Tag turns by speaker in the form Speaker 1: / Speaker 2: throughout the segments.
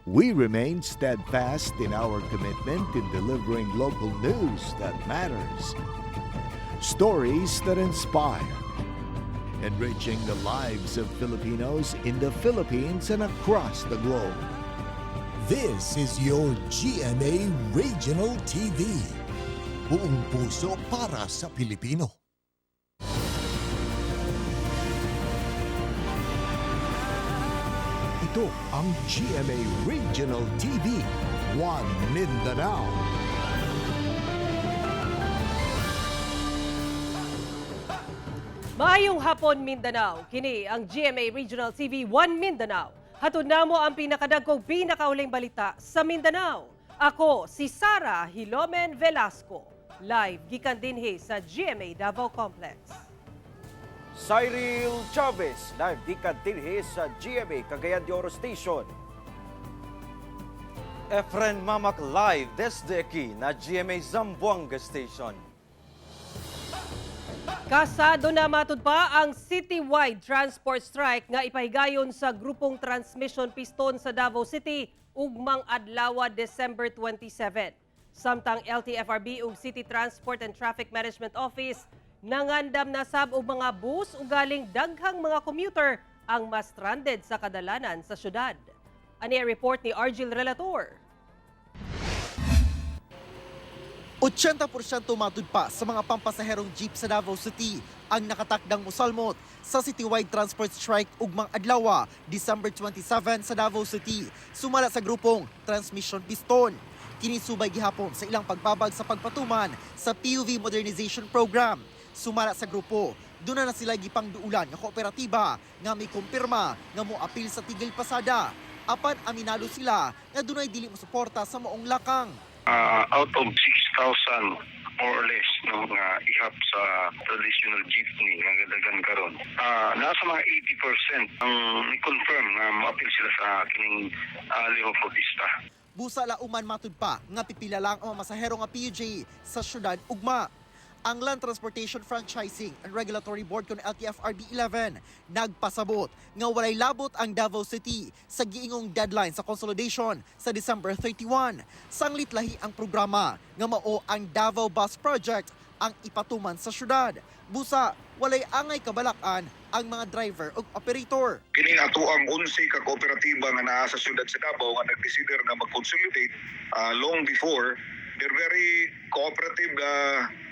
Speaker 1: We remain steadfast in our commitment in delivering local news that matters, stories that inspire, enriching the lives of Filipinos in the Philippines and across the globe.
Speaker 2: This is your GMA Regional TV. Buong puso para sa Pilipino. Ito ang GMA Regional TV, One Mindanao.
Speaker 3: Maayong hapon Mindanao. Kini ang GMA Regional TV One Mindanao. Hatod namo ang pinakadagkog pinakauling balita sa Mindanao. Ako si Sara Hilomen Velasco. Live gikan dinhi sa GMA Davao Complex.
Speaker 4: Cyril Chavez, live gikan dinhi sa GMA Cagayan de Oro Station. Efren Mamak live desde aquí na GMA Zamboanga Station.
Speaker 3: Kasado na matud pa ang citywide transport strike nga ipahigayon sa grupong Transmission Piston sa Davao City ugmang adlaw December 27. Samtang LTFRB ug City Transport and Traffic Management Office nangandam na sab og mga bus ug galing daghang mga commuter ang mas stranded sa kadalanan sa syudad. Ani report ni Argil Relator.
Speaker 5: 80% matud pa sa mga pampasaherong jeep sa Davao City ang nakatakdang mosalmot sa citywide transport strike ugmang adlaw December 27 sa Davao City sumala sa grupong Transmission Piston. Kinisubay gihapon sa ilang pagbabag sa pagpatuman sa PUV Modernization Program. Sumala sa grupo, doon na sila gipangduulan nga kooperatiba nga may kumpirma nga moapil sa tigil pasada. Apan aminado sila nga dunay dili mo suporta sa maong lakang.
Speaker 6: Out of 6,000 more or less no nga ihap sa traditional jeepney nga gadagan karon. Nasa mga 80% ang i-confirm na maapil sila sa kining Leho Protesta.
Speaker 5: Busa lauman matud pa nga pipila lang ang masahero nga PUJ sa syudad ugma. Ang Land Transportation Franchising and Regulatory Board kon LTFRB 11 nagpasabot nga walay labot ang Davao City sa giingong deadline sa consolidation sa December 31. Sanglit lahi ang programa nga mao ang Davao Bus Project ang ipatuman sa syudad. Busa walay angay kabalakan ang mga driver ug operator.
Speaker 6: Kining ato ang 11 ka kooperatiba nga naa sa syudad sa Davao nga nag-decider nga mag-consolidate long before. They're very cooperative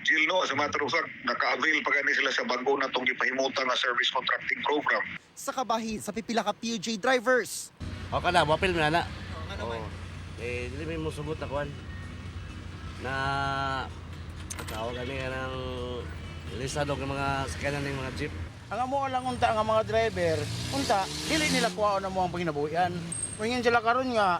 Speaker 6: Jill, no? As a matter of fact, naka-avail pa gani sila sa bago na itong ipahimutan nga service contracting program.
Speaker 5: Sa kabahin sa pipila ka PUJ drivers.
Speaker 7: O ka na, wapil mo na na. Dili mo sugot na kuhan. Na tawag gani ka ng listado ng mga sakyanan ng mga jeep.
Speaker 8: Ang amo lang unta nga mga driver, unta, dili nila kuha na mo ang panginabuhian. Wingin sila karon nga,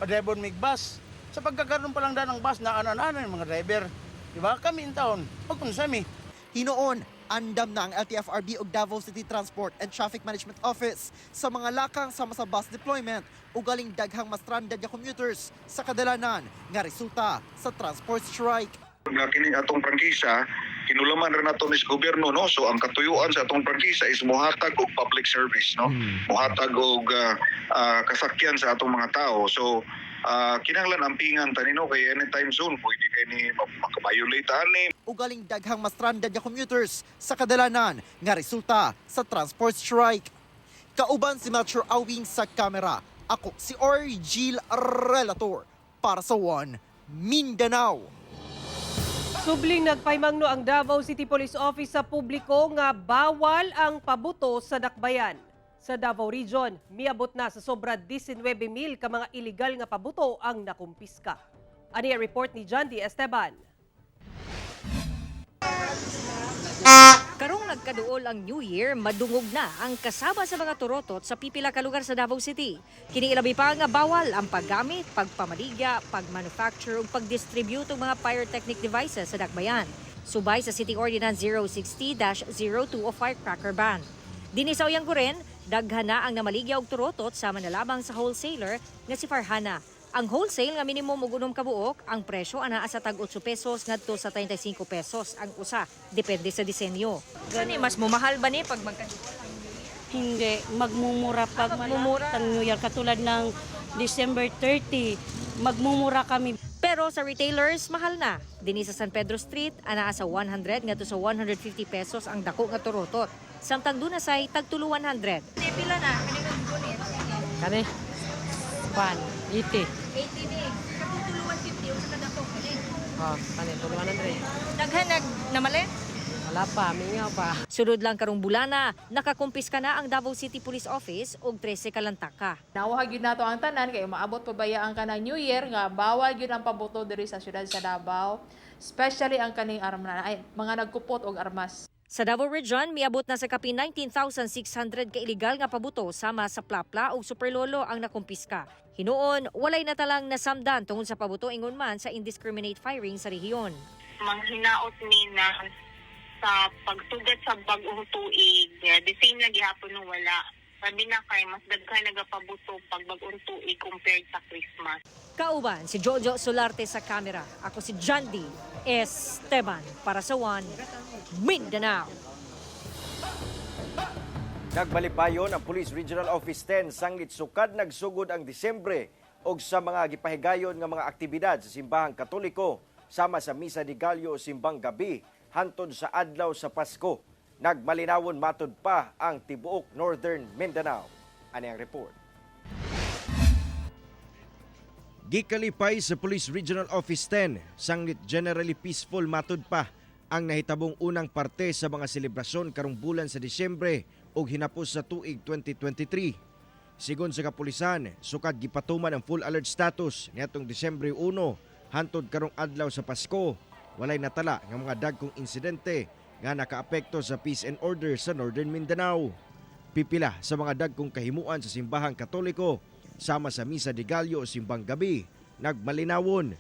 Speaker 8: driver mig bus. Sa pagkakaroon pa lang da ng bus na anan-anan ng mga driver. Diba? Kami in town, pagkunsami.
Speaker 5: Hinoon, andam na ang LTFRB ug Davao City Transport and Traffic Management Office sa mga lakang sama sa bus deployment ug galing daghang mas stranded nga commuters sa kadalanan nga resulta sa transport strike.
Speaker 6: Nga kining atong prangkisa, kinulaman rin nato nis gobyerno, no? So ang katuyuan sa atong prangkisa is mohatag og public service, no? Mohatag og kasakyan sa atong mga tao. So kinahanglan ampingan tanino kay anytime soon pwede kay ni makabayolate ani.
Speaker 5: Ug galing daghang mas stranded nga commuters sa kadalanan nga resulta sa transport strike. Kauban si Metro Awing sa kamera. Ako si Argil Relator para sa One Mindanao.
Speaker 3: Subling nagpaymangno ang Davao City Police Office sa publiko nga bawal ang pabuto sa dakbayan. Sa Davao Region, miabot na sa sobra 19,000 ka mga illegal nga pabuto ang nakumpiska. Ani ang report ni John D. Esteban.
Speaker 9: Karong nagkaduol ang New Year, madungog na ang kasama sa mga turotot sa pipila ka lugar sa Davao City. Kini ilabi pa nga bawal ang paggamit, pagpamaligya, pagmanufacture ug pagdistribute og mga pyrotechnic devices sa dakbayan. Subay sa City Ordinance 060-02 o firecracker ban. Dinhi sa Uyang Guren, daghan na ang namaligya og turotot sama na lamang sa wholesaler nga si Farhana. Ang wholesale nga minimum og 6 kabuok, ang presyo anaa sa tag 8 pesos ngadto sa 35 pesos ang usa, depende sa disenyo. Gani mas mumahal ba ni pag
Speaker 10: Hindi, magmumura pag New Year katulad ng December 30, magmumura kami.
Speaker 9: Pero sa retailers, mahal na. Dini sa San Pedro Street, anaa sa 100 ngadto sa 150 pesos ang dako nga turotot. Samtang duna say tagtulo 100. Pila na kanang gunit.
Speaker 3: Kani? Pan, 80.
Speaker 9: 80 ni. Katong tulo 150 usa ka dako kani.
Speaker 3: Kani, tuluan Andre.
Speaker 9: Daghan namali.
Speaker 3: Wala pa, mingaw pa.
Speaker 9: Sunod lang karong bulana, nakakumpiska na ang Davao City Police Office og 13 ka lantaka.
Speaker 11: Nawahag yun nato ang tanan kay maabot pabayaan ka ng New Year nga bawal yun ang paboto diri sa syudad sa Davao, especially ang kaning armas ay mga nagkupot og armas.
Speaker 9: Sa Davao Region, miabot na sa kapin 19,600 ka illegal nga pabuto sama sa plapla ug superlolo ang nakumpiska. Hinuon, walay natalang nasamdan tungod sa pabuto ingon man sa indiscriminate firing sa rehiyon.
Speaker 12: Manghinaot ni na sa pagsugat sa bag-ong tuig, the same na gihapon nung wala. Sabi na kay mas daghan nagapabuto pag bag-ong tuig compared sa Christmas.
Speaker 9: Kauban si Jojo Solarte sa kamera. Ako si Jandy Esteban para sa One Mindanao.
Speaker 4: Nagbalipayon ang Police Regional Office 10 sanglit sukad nagsugod ang Disyembre og sa mga gipahigayon nga mga aktibidad sa simbahang Katoliko sama sa Misa de Gallo o simbang gabi hantod sa adlaw sa Pasko. Nagmalinawon matud pa ang tibuok Northern Mindanao. Ani ang report. Gikalipay sa Police Regional Office 10, sanglit generally peaceful matud pa ang nahitabong unang parte sa mga selebrasyon karong bulan sa Disyembre ug hinapos sa tuig 2023. Sigon sa kapulisan, sukad gipatuman ang full alert status niadtong Disyembre 1 hantod karong adlaw sa Pasko. Walay natala nga mga dagkong insidente nga nakaapekto sa peace and order sa Northern Mindanao. Pipila sa mga dagkong kahimuan sa simbahang Katoliko sama sa Misa de Gallo o simbang gabi nagmalinawon.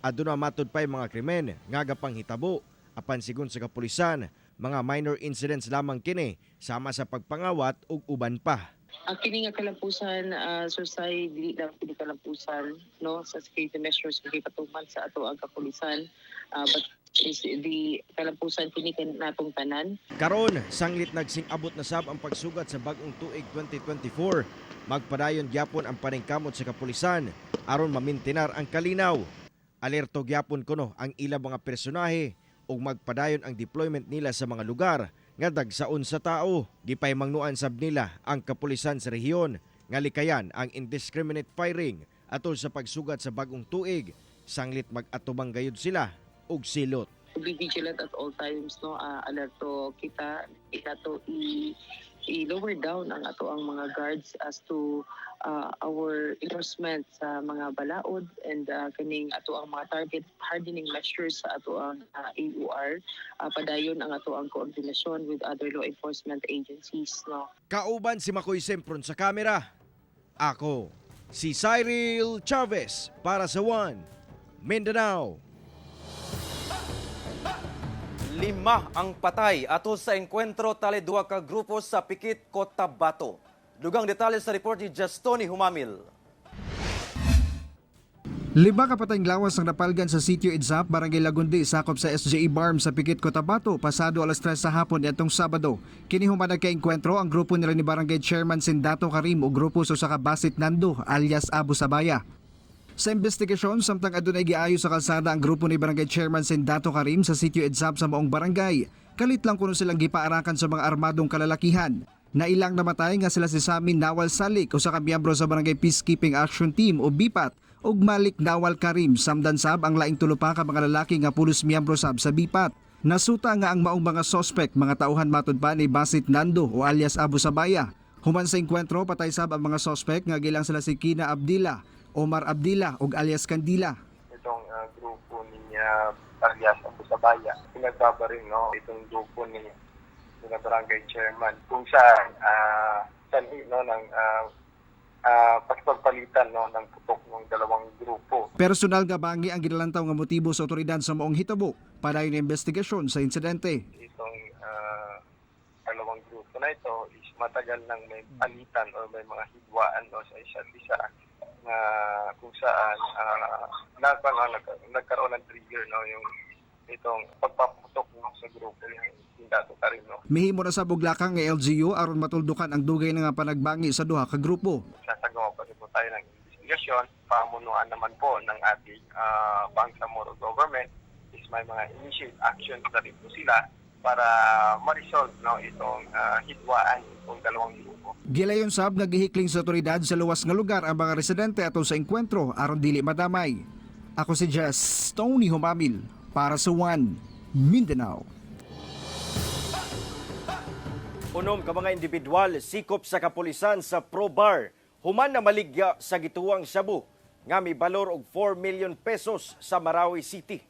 Speaker 4: Aduna matud pay mga krimen nga gapanghitabo apan sigon sa kapulisan mga minor incidents lamang kini sama sa pagpangawat ug uban pa.
Speaker 13: Ang kini nga kalampusan society dili lang kini kalampusan no sa security measures kay patuman sa ato ang kapulisan but is the kalampusan kini natong tanan.
Speaker 4: Karon sanglit nagsing-abot na sab ang pagsugat sa bag-ong tuig 2024. Magpadayon gyapon ang paningkamot sa kapulisan aron mamintinar ang kalinaw. Alerto gyapon kuno ang ilang mga personahe ug magpadayon ang deployment nila sa mga lugar nga dagsaon sa tao. Gipay mangnuan sab nila ang kapulisan sa rehiyon nga likayan ang indiscriminate firing atol sa pagsugat sa bag-ong tuig. Sanglit mag-atubang gayud sila og silot.
Speaker 13: To be vigilant at all times no alerto kita ikato i-lower down ang ato ang mga guards as to our enforcement sa mga balaod and kaning ato ang mga target hardening measures sa ato ang AUR padayon ang ato ang koordinasyon with other law enforcement agencies no.
Speaker 4: Kauban si Makoy Sempron sa kamera. Ako si Cyril Chavez para sa One Mindanao. 5 ang patay ato sa engkwentro tali duha ka grupo sa Pikit, Cotabato. Dugang detalye sa report ni Justoni Humamil.
Speaker 14: 5 ka patayng lawas ang napalgan sa sitio Idzap, Barangay Lagundi, sakop sa SJE Barm sa Pikit, Cotabato, pasado alas 3 sa hapon nitong Sabado. Kini humanag ka engkwentro ang grupo nila ni Barangay Chairman Sindato Karim o grupo sa Basit Nando alias Abu Sabaya. Sa investigasyon, samtang adunay giayo sa kalsada ang grupo ni Barangay Chairman Sindato Karim sa sitio Idzap sa maong barangay. Kalit lang kuno silang gipaarakan sa mga armadong kalalakihan. Nailang namatay nga sila si Samin Nawal Salik o sa kamiyembro sa Barangay Peacekeeping Action Team o BIPAT ug Malik Nawal Karim samdan sab ang laing tulo pa ka mga lalaki nga pulos miyembro sab sa BIPAT. Nasuta nga ang maong mga suspect mga tauhan matud pa ni Basit Nando o alias Abu Sabaya. Human sa engkwentro patay sab ang mga suspect nga gilang sila si Kina Abdila, Omar Abdila ug alias Kandila.
Speaker 15: Itong grupo niya alias Abu Sabaya, pinagbaba rin no, itong grupo ni Barangay Chairman kung saan sanhi no ng pagpapalitan no ng putok ng dalawang grupo.
Speaker 14: Personal nga bangi ang ginalantaw nga motibo sa otoridad sa maong hitabo para yung investigasyon sa insidente.
Speaker 15: Itong dalawang grupo na ito is matagal nang may palitan o may mga hidwaan no sa isa't isa na kung saan nagkaroon ng trigger no yung itong pagpaputok no, sa grupo ng Sindato Karim no.
Speaker 14: Mihimo na sa buglakang nga LGU aron matuldukan ang dugay nga panagbangi sa duha ka grupo.
Speaker 15: Sasagawa pa rin po tayo ng investigasyon, pamunuan naman po ng ating Bangsamoro government is may mga initial actions na rin po sila para ma-resolve itong hidwaan itong 2 grupo.
Speaker 14: Gilayon sab nagihikling sa otoridad sa luwas nga lugar ang mga residente aton sa engkwentro aron dili madamay. Ako si Jess Tony Humamil para sa One Mindanao.
Speaker 4: Unom ka mga individual sikop sa kapulisan sa Probar human na maligya sa gituwang shabu nga may balor og 4 million pesos sa Marawi City.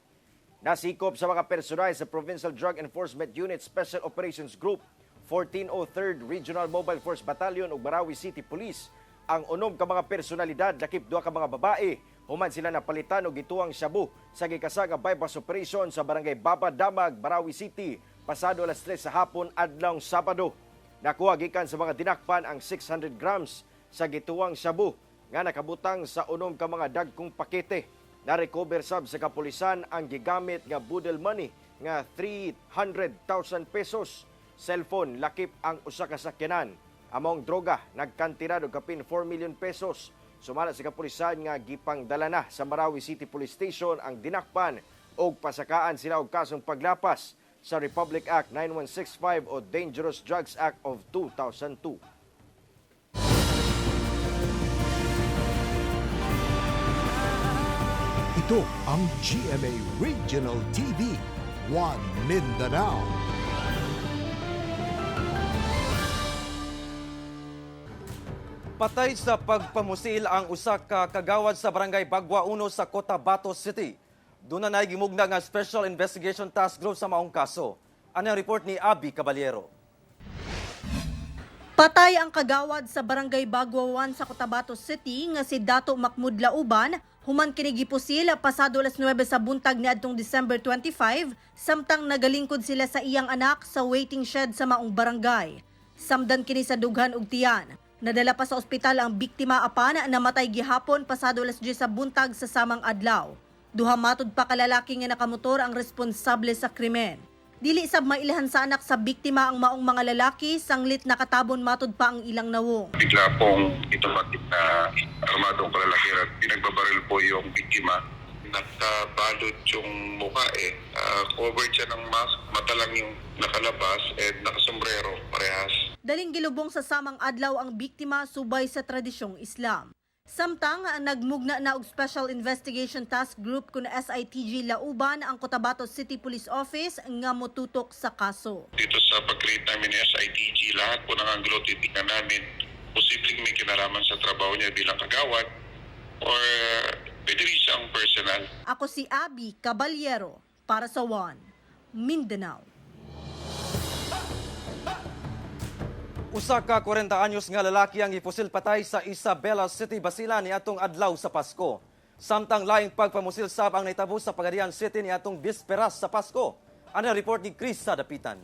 Speaker 4: Nasikop sa mga personal sa Provincial Drug Enforcement Unit Special Operations Group 1403rd Regional Mobile Force Battalion ug Marawi City Police ang unom ka mga personalidad lakip 2 ka mga babae human sila napalitan og gituwang shabu sa gikasag nga bypass operation sa barangay Baba Damag, Marawi City pasado alas 3 sa hapon adlong Sabado. Nakuha gikan sa mga dinakpan ang 600 grams sa gituwang shabu nga nakabutang sa unom ka mga dagkong pakete. Na-recover sab sa kapulisan ang gigamit nga budel money nga 300,000 pesos. Cellphone lakip ang usa ka sakyanan. Among droga nagkantidad og kapin 4 million pesos. Sumala sa kapulisan nga gipangdala na sa Marawi City Police Station ang dinakpan og pasakaan sila og kasong paglapas sa Republic Act 9165 o Dangerous Drugs Act of 2002.
Speaker 2: Ito ang GMA Regional TV, One Mindanao.
Speaker 16: Patay sa pagpamusil ang usa ka kagawad sa barangay Bagwa 1 sa Cotabato City. Doon na gimugna nga Special Investigation Task Group sa maong kaso. Ano ang report ni Abby Caballero?
Speaker 17: Patay ang kagawad sa barangay Bagwa 1 sa Cotabato City nga si Dato Mahmud Lauban human kini gipusil pasado alas 9 sa buntag niadtong December 25 samtang nagalingkod sila sa iyang anak sa waiting shed sa maong barangay. Samdan kini sa dughan ug tiyan. Nadala pa sa ospital ang biktima apan namatay gihapon pasado alas 10 sa buntag sa samang adlaw. Duha matud pa kalalaki nga nakamotor ang responsable sa krimen. Dili sab mailahan sa anak sa biktima ang maong mga lalaki sanglit nakatabon matud pa ang ilang nawong.
Speaker 6: Bigla pong itomatik na armadong kalalaki at pinagbabaril po yung biktima. Nakabalot yung mukha covered siya ng mask, mata lang yung nakalabas at nakasombrero parehas.
Speaker 17: Daling gilubong sa samang adlaw ang biktima subay sa tradisyong Islam. Samtang nagmugna na og Special Investigation Task Group kun SITG Lauban ang Cotabato City Police Office nga motutok sa kaso.
Speaker 6: Dito sa pag-create namin ng SITG, lahat po ng anggulo titignan namin posibleng may kinalaman sa trabaho niya bilang kagawad or pwede rin siyang personal.
Speaker 17: Ako si Abby Caballero para sa One Mindanao.
Speaker 16: Usa ka 40 anyos nga lalaki ang ipusil patay sa Isabela City, Basilan niadtong adlaw sa Pasko. Samtang laing pagpamusil sab ang naitabo sa Pagadian City niadtong bisperas sa Pasko. Ano ang report ni Chris Sadapitan?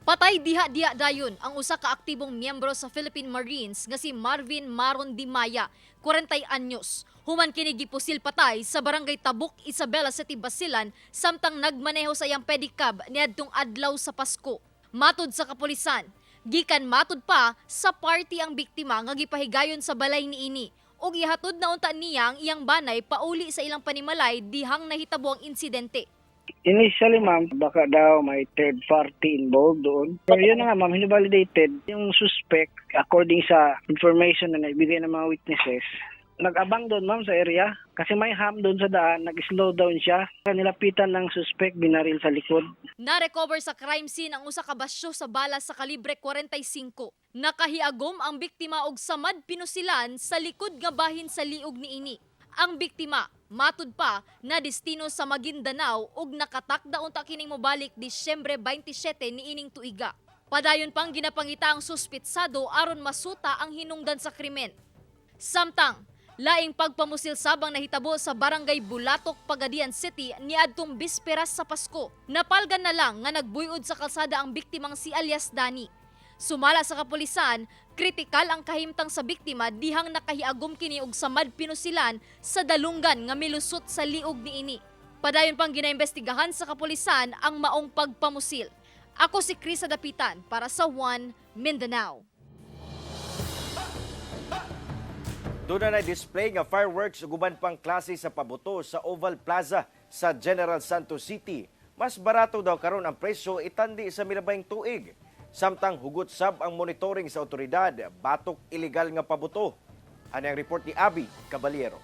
Speaker 18: Patay diha-diha dayon ang usa ka aktibong miyembro sa Philippine Marines nga si Marvin Maron Dimaya, 40 anyos. Human kini gipusil patay sa barangay Tabuk, Isabela City, Basilan samtang nagmaneho sa iyang pedicab niadtong adlaw sa Pasko. Matud sa kapulisan, gikan matud pa sa party ang biktima nga gipahigayon sa balay niini ug ihatod na unta niya ang iyang banay pauli sa ilang panimalay dihang nahitabo ang insidente.
Speaker 19: Initially, ma'am, baka daw may third party involved doon. Pero yun na nga, ma'am, hinivalidated yung suspect according sa information na naibigay ng mga witnesses. Nag-abang doon, ma'am, sa area. Kasi may ham doon sa daan, nag-slow down siya. Nilapitan ng suspect, binaril sa likod.
Speaker 18: Na-recover sa crime scene ang usa ka basyo sa bala sa kalibre 45. Nakahiagom ang biktima og samad pinusilan sa likod nga bahin sa liog niini. Ang biktima, matud pa, na destino sa Maguindanao ug nakatakda unta kining mobalik Disyembre 27 niining tuiga. Padayon pang ginapangita ang suspitsado aron masuta ang hinungdan sa krimen. Samtang laing pagpamusil sabang nahitabo sa barangay Bulatok, Pagadian City niadtong bisperas sa Pasko. Napalgan na lang nga nagbuyod sa kalsada ang biktimang si alias Dani. Sumala sa kapulisan, kritikal ang kahimtang sa biktima dihang nakahiagom kini og samad pinusilan sa dalunggan nga milusot sa liog niini. Padayon pang ginaimbestigahan sa kapulisan ang maong pagpamusil. Ako si Chris Sadapitan para sa One Mindanao.
Speaker 4: Doon na display nga fireworks ug uban pang klase sa pabuto sa Oval Plaza sa General Santos City. Mas barato daw karon ang presyo itandi sa milabayng tuig. Samtang hugot sab ang monitoring sa otoridad, batok ilegal nga pabuto. Ano ang report ni Abby Caballero?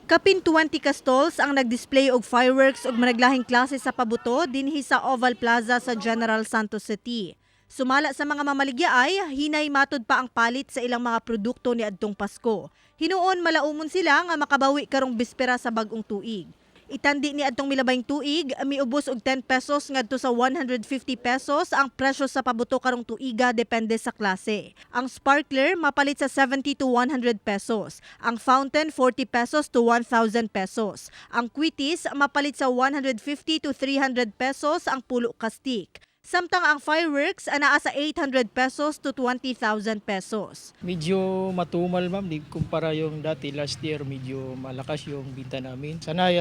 Speaker 17: Kapin 20 ka stalls ang nag-display og fireworks ug managlahing klase sa pabuto dinhi sa Oval Plaza sa General Santos City. Sumala sa mga mamaligya ay hinay matod pa ang palit sa ilang mga produkto ni adtong Pasko. Hinuon malaumon sila nga makabawi karong bispera sa bag-ong tuig. Itandi ni adtong milabayng tuig, miubos og 10 pesos ngadto sa 150 pesos ang presyo sa pabuto karong tuiga depende sa klase. Ang sparkler mapalit sa 70 to 100 pesos. Ang fountain 40 pesos to 1,000 pesos. Ang quitis mapalit sa 150 to 300 pesos ang pulo ka stick. Samtang ang fireworks anaa sa 800 pesos to 20,000 pesos.
Speaker 20: Medyo matumal ma'am, di kumpara yung dati last year, medyo malakas yung binta namin. Sana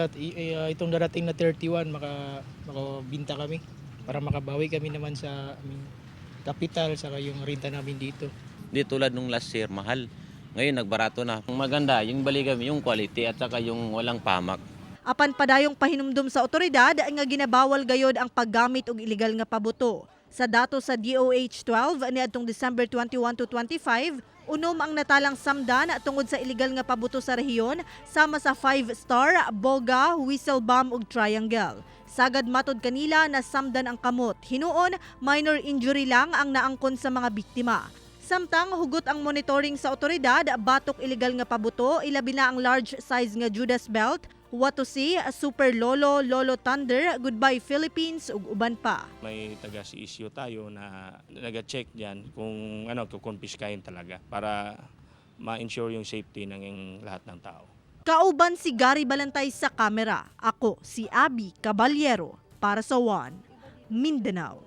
Speaker 20: itong darating na 31 makabinta kami para makabawi kami naman sa capital saka yung renta namin dito.
Speaker 21: Di tulad nung last year, mahal. Ngayon nagbarato na. Maganda yung baligam, yung quality at saka yung walang pamak.
Speaker 17: Apan padayong pahinumdum sa otoridad nga ginabawal gayod ang paggamit og ilegal nga pabuto. Sa dato sa DOH-12 niadtong December 21 to 25, unom ang natalang samdan tungod sa ilegal nga pabuto sa rehiyon sama sa 5-star, boga, whistle bomb ug triangle. Sagad matod kanila na samdan ang kamot. Hinuon, minor injury lang ang naangkon sa mga biktima. Samtang hugot ang monitoring sa otoridad, batok ilegal nga pabuto, ilabi na ang large size nga Judas belt, Watusi, Super Lolo, Lolo Thunder, Goodbye Philippines ug uban pa.
Speaker 22: May taga-issue tayo na nag-check diyan kung kukonfiskahin talaga para ma-ensure yung safety ng lahat ng tao.
Speaker 17: Kauban si Gary Balantay sa kamera. Ako si Abby Caballero para sa One Mindanao.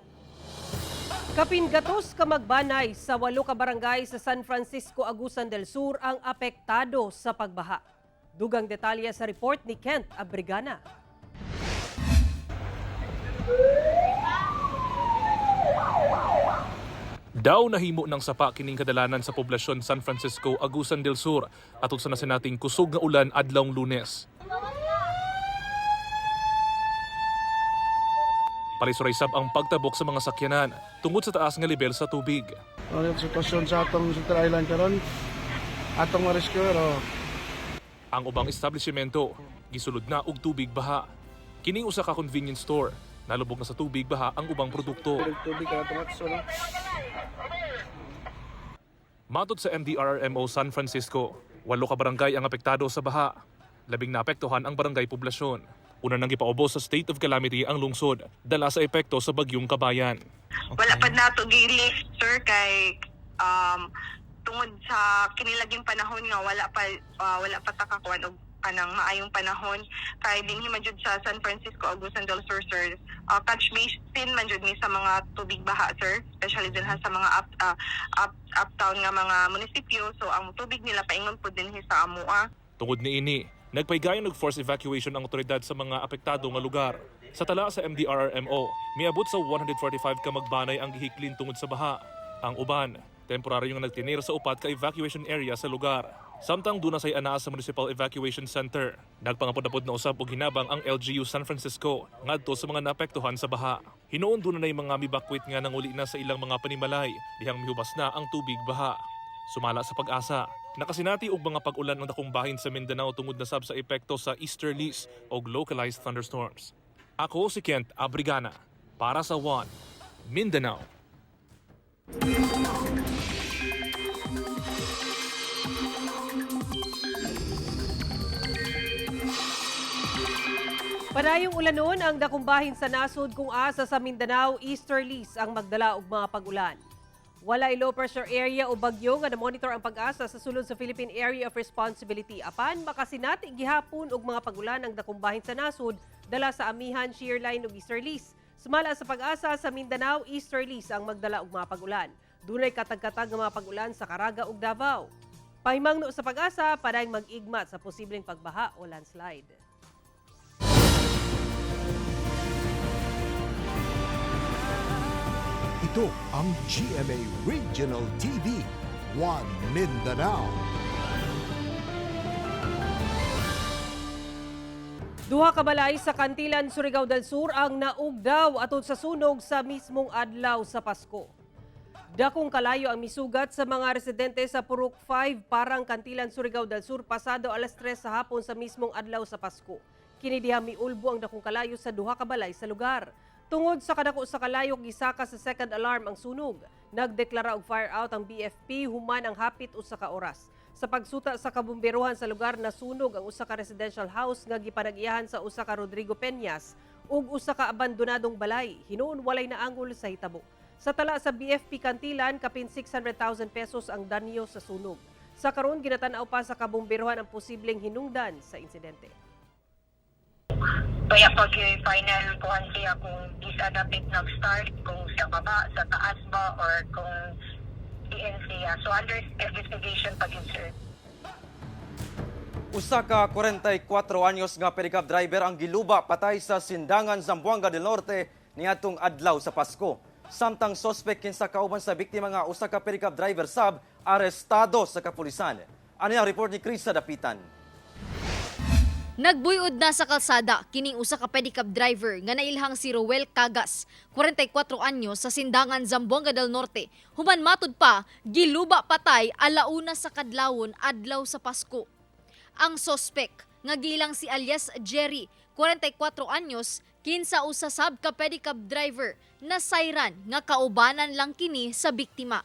Speaker 3: Kapin gatos ka magbanay sa 8 ka barangay sa San Francisco, Agusan del Sur ang apektado sa pagbaha. Dugang detalye sa report ni Kent Abrigana.
Speaker 23: Daw nahimo ng sapa kining kadalanan sa poblasyon San Francisco, Agusan del Sur atol sa nasinating kusog nga ulan adlawng Lunes. Palisuray-sab ang pagtabok sa mga sakyanan tungod sa taas nga level sa tubig.
Speaker 8: Ano yung sitwasyon sa atong Central Island karon? Atong rescue
Speaker 23: Ang ubang establishmento gisulod na og tubig baha. Kining usa ka convenience store nalubog na sa tubig baha ang ubang produkto. Matod sa MDRRMO San Francisco, 8 ka barangay ang apektado sa baha. Labing naapektuhan ang barangay poblasyon. Una nang gipaubos sa state of calamity ang lungsod dala sa epekto sa bagyong Kabayan.
Speaker 24: Wala pa nato gili sir kay tungod sa kinilaging panahon nga wala pa takakuan og kanang maayong panahon kay dinhi man jud sa San Francisco, Agusan del Sur sir. Catch basin man jud ni sa mga tubig baha sir, especially din sa mga uptown nga mga munisipyo, so ang tubig nila paingon pud dinhi sa amoa.
Speaker 23: Tungod niini, nagpaygayon og forced evacuation ang otoridad sa mga apektado nga lugar. Sa tala sa MDRRMO, miabot sa 145 ka magbanay ang gihiklin tungod sa baha. Ang uban, temporaryong nagtinir sa upat ka evacuation area sa lugar. Samtang duna say anaa sa Municipal Evacuation Center, nagpangapod-apod na usab og hinabang ang LGU San Francisco ngadto sa mga naapektuhan sa baha. Hinuon duna nay mga mibakwit nga nanguli na sa ilang mga panimalay dihang mihubas na ang tubig baha. Sumala sa pag-asa, nakasinati og mga pag-ulan ng dakong bahin sa Mindanao tungod na sab sa epekto sa easterlies o localized thunderstorms. Ako si Kent Abrigana para sa One Mindanao.
Speaker 3: Panayong ulanon ang dakumbahin sa nasod kung asa sa Mindanao, easterlies ang magdala og mga pag-ulan. Walay low pressure area o bagyo nga na-monitor ang pag-asa sa sulod sa Philippine Area of Responsibility. Apan makasinati gihapon og mga pag-ulan ang dakumbahin sa nasod dala sa amihan, shear line ug easterlies. Sumala sa pag-asa sa Mindanao, easterlies ang magdala og mga pag-ulan. Dunay katag-katag nga mga pag-ulan sa Caraga ug Davao. Pahimangno sa pag-asa, padayong mag-igma sa posibleng pagbaha o landslide.
Speaker 2: Ito ang GMA Regional TV, One Mindanao.
Speaker 3: Duha ka balay sa Kantilan, Surigao del Sur ang naugdaw atol sa sunog sa mismong adlaw sa Pasko. Dakong kalayo ang misugat sa mga residente sa Purok 5, Parang, Kantilan, Surigao del Sur pasado alas 3 sa hapon sa mismong adlaw sa Pasko. Kini diha miulbo ang dakong kalayo sa duha ka balay sa lugar. Tungod sa kadako sa kalayo gisaka sa second alarm ang sunog. Nagdeklara og fire out ang BFP human ang hapit usa ka oras. Sa pagsuta sa kabumberuhan sa lugar nasunog ang usa ka residential house nga gipanag-iyahan sa usa ka Rodrigo Peñas ug usa ka abandonadong balay. Hinuon walay naangol sa hitabo. Sa tala sa BFP Kantilan, kapin 600,000 pesos ang danyo sa sunog. Sa karon ginatan-aw pa sa kabumberuhan ang posibleng hinungdan sa insidente.
Speaker 24: Kaya pag final kuhan siya kung isa dapat nag-start, kung sa baba, sa taas ba, or kung siya. So under investigation pag sir.
Speaker 16: Usa ka 44 anyos nga pedicab driver ang giluba patay sa Sindangan, Zamboanga del Norte niadtong adlaw sa Pasko. Samtang sospek kinsa kauban sa biktima nga usa ka pedicab driver sab arestado sa kapulisan. Ani ang report ni Chris sa Dapitan.
Speaker 18: Nagbuyod na sa kalsada kining usa ka pedicab driver nga nailhang si Roel Cagas, 44 anyos sa Sindangan, Zamboanga del Norte. Human matud pa, giluba patay alauna sa kadlawon adlaw sa Pasko. Ang sospek nga gilang si alias Jerry, 44 anyos, kinsa usa sab ka pedicab driver na sayran nga kaubanan lang kini sa biktima.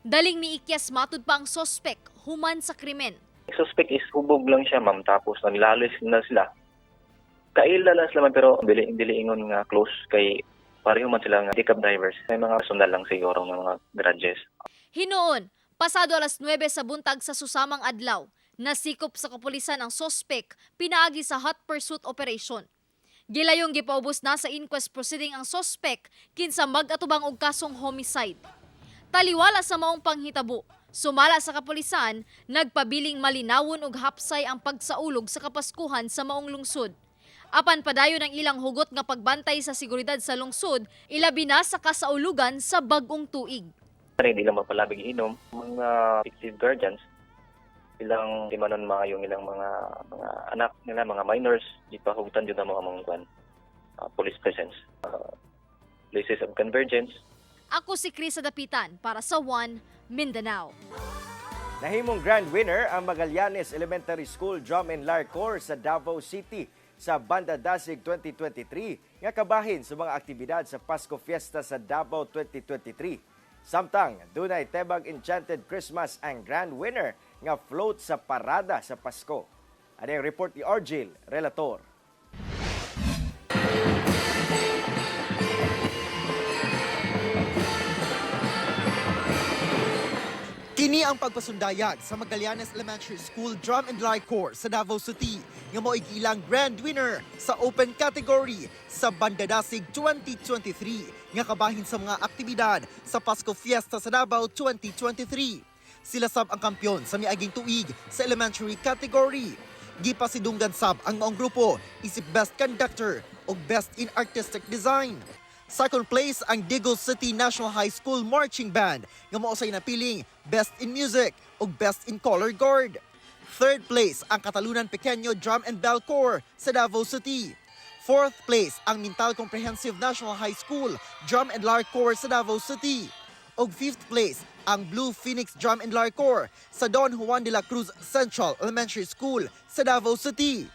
Speaker 18: Daling miikyas matud pa ang sospek human sa krimen.
Speaker 1: Suspect is hubog lang siya, ma'am, tapos naglalis na sila. Kailalas naman pero dili ingon nga close kay pareho man sila nga pickup drivers. May mga personal lang siguro ng mga grudges.
Speaker 18: Hinoon, pasado alas 9 sa buntag sa susamang adlaw, nasikop sa kapulisan ang sospek pinaagi sa hot pursuit operation. Gilayong gipaubos na sa inquest proceeding ang sospek kinsa mag-atubang og kasong homicide. Taliwala sa maong panghitabo, sumala sa kapulisan, nagpabiling malinawon og hapsay ang pagsaulog sa kapaskuhan sa maong lungsod. Apan padayon ang ilang hugot nga pagbantay sa seguridad sa lungsod, ilabi na sa kasaulugan sa bag-ong tuig.
Speaker 1: Hindi lang mapalabig inom, mga fictive guardians, ilang limanon mga yung ilang mga anak nila, mga minors, di pa hugutan yun ang mga police presence. Places of convergence.
Speaker 18: Ako si Chris sa Dapitan para sa One Mindanao.
Speaker 4: Nahimong grand winner ang Magallanes Elementary School Drum and Lyre Corps sa Davao City sa Banda Dasig 2023 nga kabahin sa mga aktibidad sa Pasko Fiesta sa Davao 2023. Samtang dunay tebag Enchanted Christmas ang grand winner nga float sa parada sa Pasko. Ano yung report ni Argel, relator.
Speaker 5: Kini ang pagpasundayag sa Magallanes Elementary School Drum and Lyre Corps sa Davao City nga mo'y ilang grand winner sa open category sa Banda Dasig 2023 nga kabahin sa mga aktibidad sa Pasko Fiesta sa Davao 2023. Sila sab ang kampyon sa miaging tuig sa elementary category. Gipasidunggan sab ang maong grupo isip Best Conductor o Best in Artistic Design. Second place ang Digos City National High School Marching Band nga mao say napiling Best in Music o Best in Color Guard. Third place ang Katalunan Pequeño Drum and Bell Corps sa Davao City. Fourth place ang Mintal Comprehensive National High School Drum and Lyre Corps sa Davao City. O fifth place ang Blue Phoenix Drum and Lyre Corps sa Don Juan de la Cruz Central Elementary School sa Davao City.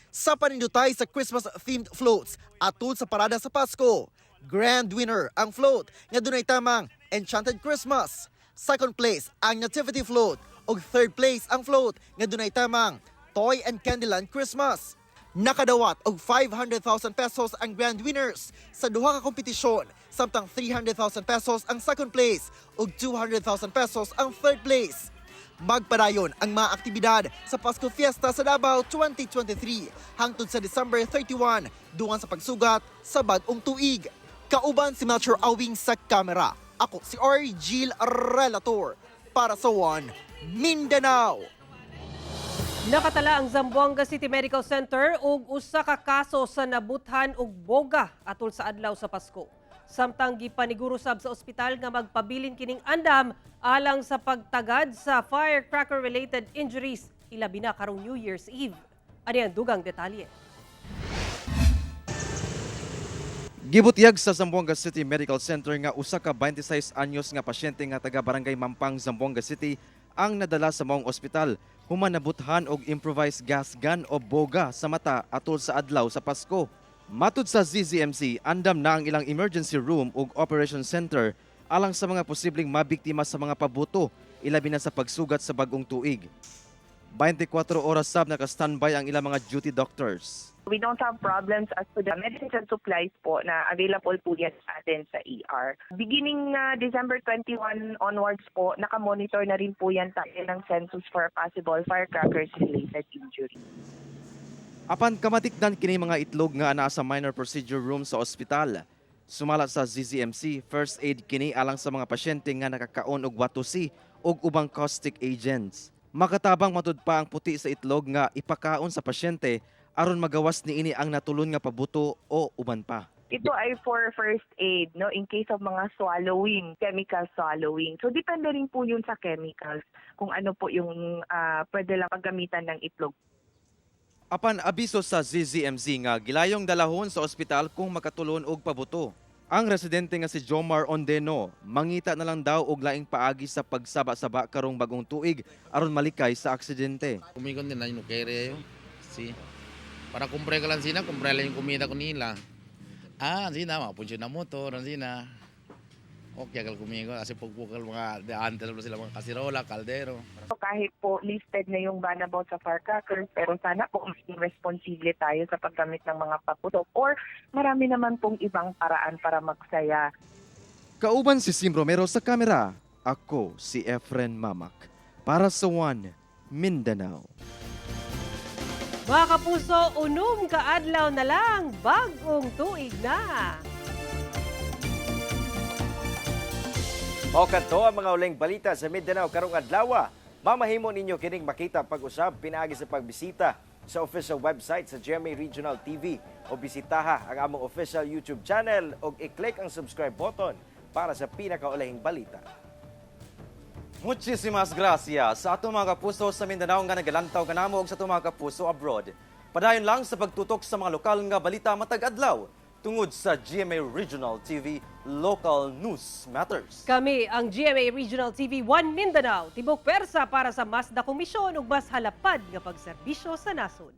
Speaker 5: Sa panindutay sa Christmas-themed floats atol sa parada sa Pasko, grand winner ang float nga dunay tamang Enchanted Christmas. Second place ang Nativity Float ug third place ang float nga dunay tamang Toy and Candyland Christmas. Nakadawat og 500,000 pesos ang grand winners sa duha ka kompetisyon, samtang 300,000 pesos ang second place ug 200,000 pesos ang third place. Magpadayon ang mga aktibidad sa Pasko Fiesta sa Davao 2023 hangtod sa December 31 dungan sa pagsugat sa bag-ong tuig. Kauban si Melchor Awing sa kamera. Ako si Argel, relator para sa One Mindanao.
Speaker 3: Nakatala ang Zamboanga City Medical Center og usa ka kaso sa nabuthan og boga atol sa adlaw sa Pasko. Samtang gipaniguro sab sa ospital nga magpabilin kining andam alang sa pagtagad sa firecracker-related injuries ilabi na karong New Year's Eve. Ani ang dugang detalye.
Speaker 16: Gibutyag sa Zamboanga City Medical Center nga usa ka 26 anyos nga pasyente nga taga Barangay Mampang, Zamboanga City ang nadala sa maong ospital human nabuthan og improvised gas gun o boga sa mata atol sa adlaw sa Pasko. Matud sa ZZMC, andam na ang ilang emergency room ug operation center alang sa mga posibleng mabiktima sa mga pabuto ilabi na sa pagsugat sa bagong tuig. 24 oras sab naka-standby ang ilang mga duty doctors.
Speaker 7: We don't have problems as to the medicines and supplies po na available po yan sa atin sa ER. Beginning December 21 onwards po, nakamonitor na rin po yan tayo ng census for possible firecrackers-related injury.
Speaker 16: Apan kamatikdan kini mga itlog nga ana sa minor procedure room sa ospital. Sumala sa ZZMC, first aid kini alang sa mga pasyente nga nakakaon og watusi og ubang caustic agents. Makatabang matud pa ang puti sa itlog nga ipakaon sa pasyente aron magawas niini ang natulon nga pabuto o uban pa.
Speaker 7: Ito ay for first aid, no, in case of mga swallowing, chemical swallowing. So depende rin po yun sa chemicals kung ano po yung pwede lang paggamitan ng itlog.
Speaker 16: Apan abiso sa ZZMC nga gilayong dalahon sa ospital kung makatulon og pabuto. Ang residente nga si Jomar Ondeno, mangita na lang daw og laing paagi sa pagsaba-saba karong bagong tuig aron malikay sa aksidente.
Speaker 10: Kumikon din na yung kere yun. Si, para kumpre ka lang sina, kumpre lang yung kumita ko nila. Sina, mapunsin na motor, sina. Okay, kal kumigo, kasi pagpukal mga deantel sila mga kasirola, kaldero.
Speaker 7: So, kahit po listed na yung ban about sa firecrackers, pero sana po maging responsible tayo sa paggamit ng mga paputok or marami naman pong ibang paraan para magsaya.
Speaker 16: Kauban si Sim Romero sa kamera, ako si Efren Mamak. Para sa One Mindanao.
Speaker 3: Mga kapuso, unom kaadlaw na lang, bagong tuig na.
Speaker 4: O kanto ang mga uling balita sa Mindanao karong adlaw. Mamahimo ninyo kining makita pag-usab pinaagi sa pagbisita sa official website sa GMA Regional TV o bisitaha ang among official YouTube channel o i-click ang subscribe button para sa pinakaulahing balita.
Speaker 16: Muchísimas gracias sa atong mga kapuso sa Mindanao nga nagalantaw kanamo og sa atong mga kapuso abroad. Padayon lang sa pagtutok sa mga lokal nga balita matag adlaw tungod sa GMA Regional TV Local News Matters.
Speaker 3: Kami ang GMA Regional TV 1 Mindanao, tibok pwersa para sa mas dakumisyon ug mas halapad nga pagserbisyo sa nasod.